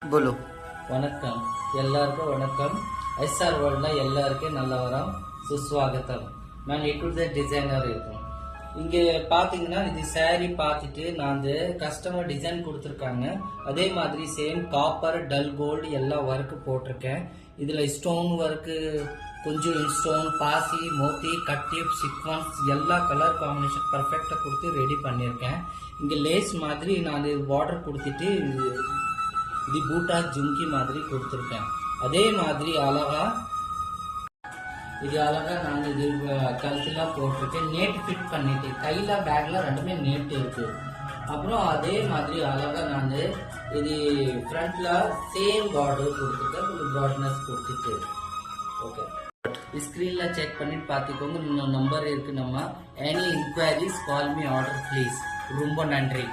बोलो வணக்கம் எல்லாருக்கும் வணக்கம் எஸ்ஆர் வேர்ல்ட்ல எல்லாருக்கும் நல்ல வரம் சுஸ்வாகத்தம். நான் எட்டுத டிசைனர் இருக்கோம். இங்கே பார்த்தீங்கன்னா இது saree பார்த்துட்டு நான் அந்த கஸ்டமர் டிசைன் கொடுத்துருக்காங்க. அதே மாதிரி சேம் காப்பர் டல் கோல்டு எல்லா ஒர்க் போட்டிருக்கேன். இதில் ஸ்டோன் ஒர்க்கு கொஞ்சம் ஸ்டோன் பாசி மோத்தி கட்டிப் சிக்வன்ஸ் எல்லா கலர் காம்பினேஷன் பர்ஃபெக்டாக கொடுத்து ரெடி பண்ணியிருக்கேன். இங்கே லேஸ் மாதிரி நான் பார்டர் கொடுத்துட்டு இது பூட்டா ஜும்கி மாதிரி கொடுத்துருக்கேன். அதே மாதிரி அழகா நான் இது கழுத்துலாம் போட்டிருக்கேன். நேட் ஃபிட் பண்ணிட்டு கையில பேக்ல ரெண்டுமே நேட் இருக்கு. அப்புறம் அதே மாதிரி அழகா நான் இது ஃப்ரண்ட்ல சேம் பார்டர் கொடுத்துருக்கேன். கொஞ்சம் ப்ராட்னஸ் கொடுத்துட்டு ஓகே ஸ்க்ரீன்ல செக் பண்ணிட்டு பார்த்துக்கோங்க. நம்பர் இருக்கு. நம்ம any inquiries call me order please. ரொம்ப நன்றி.